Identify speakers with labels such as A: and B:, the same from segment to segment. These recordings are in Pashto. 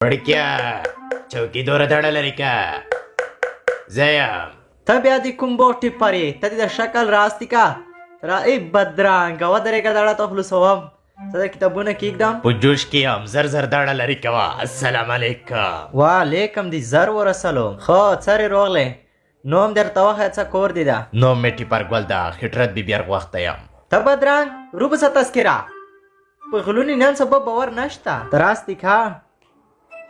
A: وړکیا چوکۍ دوره تړه لري که زه یم
B: ته بیا د کوم بوټ ټیپرې ته دې د شکل راستی کا را ای بدرنګه ودرېږه دړه ته خلوصوم زه د کتابونه کېږدم
A: په جوش کې یم زر زر دړه لري کوه السلام علیکم
B: وعلیکم دې زر ورسلو خو څرې روغلی نوم درته وښیه څه کور دې ده
A: نوم مې ټیپر ګل ده خټرت بي بیرغ وخته یم
B: ته بدرنګ روبسه تذکره په غلونې نن سبا باور نشته ته راستې کا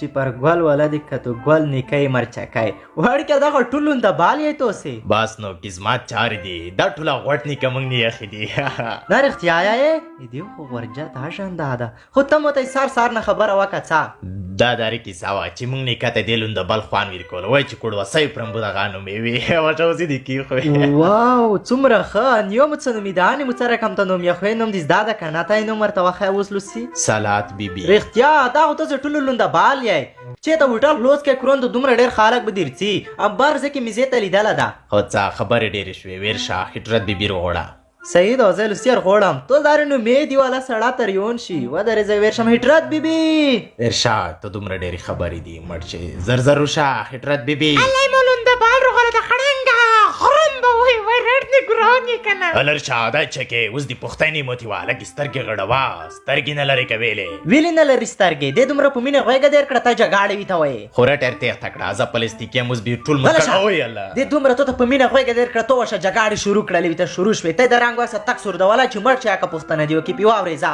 B: ټیپر ګل ولدې که تو ګل نیکۍ مرچکی وړکیه دا خو ټول لونده بال یې توسې
A: بس نو کې زما چارې دي دا ټوله غوټ نیکه موږ نه یخې دي
B: نه رښتیا یې دې خو ورجه دا شانده ده خو ته مو ته سار سار نه خبره وکړه څه
A: دا داري کیسه وه چې موږ نیکه ته دې لونده بل خوان ویر کول وایي چې کوړوسی پرمبو دغه نومې وي ورته اوسې دې کېښوې
B: واو څومره ښه نیو مو څه نومې ده انې مو څه رقم ته نوم یې نوم دې زده ده که نه ته یې نوم ورته وښیه اوس لوسي
A: سلات بیبي
B: رښتیا دا خو تاسې ټولو لونده بال یې چېرته هوټل کلوز کې کړون د دومره ډېر خلک به درځي امبار زه کې مې زې ته لیدله ده
A: خو څه خبرې ډېرې شوې ویر شه خټرت بیبي روغوړه
B: صحیح ده زه لوسیر غواړم تو دارې نومې دي والا سړه تر یون شي ودرې زه ویر شم هټرت بیبي
A: ویر شه ته دومره ډېرې خبرې دي مړ چې زر زر وشه خټرت بیبي
C: الله مو لونده بال روغله د خړنګه خرم به وای وای رډ نه ګران یې کنه
A: الر شه دا چکه اوس دی پښتني موتی والا کی سترګې غړوا سترګې نه لري کویلې
B: ویلې نه لري سترګې دې دومره په مینه غوږه دېر کړه ته جګاړې وي ته وایې
A: خورا ټیر تیغ تکړه زه پلستیکي موس بي ټول مکړوي الله
B: دې دومره ته په مینه غوږه دېر کړه تو وشه جګاړې شروع کړلې وي ته شروع شوې ته د رنګ واسه تک سور دولا چې مړ چا کا پښتنه دی کی پیوا ورې ځه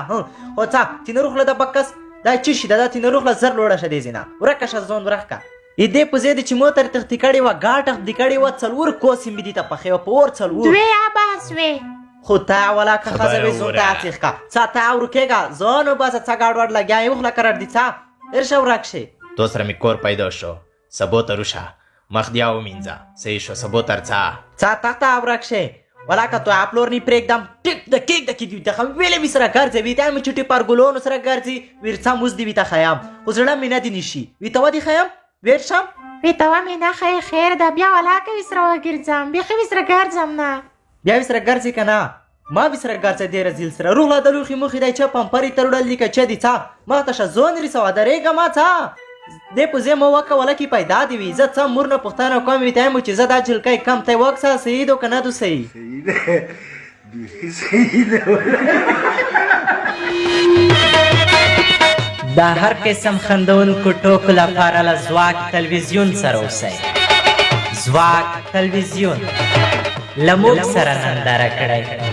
B: او څه تینه روخله د بکس دا چې شي دا تینه روخله زر لوړه شه دې زینا ورکه شه ځون ورخه دې په زید چې مو تر تختی کړي و غاټه د کړي و څلور کوسې مې دي ته په خو پور څلور
C: دوی اباس وې
B: خو تا ولا که خزه به زون ته اخیخه څا تا ورکهګه زون بس څا گاډوړ لګیا یو خلا قرار دي څا ارشا ورکشه
A: تو سره می کور پیدا شو سبو تروشه مخ دیاو مینځه صحیح شو سبو ترڅا
B: څا تا ورکشه ولا که تو اپلور نی پرېږدم ټیک د کېک د کې دی ته ویلې می سره ګرځي وی ته می چټي پر ګلونو سره ګرځي ورڅا موز دی وی ته خیام خو زړه مې نه دی نشي وی ته ودی خیام ورشم
C: وی ته مې نه خیر ده بیا ولا که وسره وګرځم بیا خو وسره ګرځم نه
B: بیا وسره ګرځي کنه ما وسره ګرځي ډیر زیل سره روح لا د لوخي مخې دای چې پمپري تړل لیکه چې دی څا ما ته شزون رسو درېګه ما څا دې په زه مو وکه ولا کی پیدا دی وی زه څم مور نه پښتنه کوم وی ته مو چې زه دا جلکای کم ته وکسا صحیح دو کنه دو صحیح دا هر قسم خندون کو ټوکو لپاره له ځواک تلویزیون سره اوسئ ځواک تلویزیون له موږ سره ننداره کړئ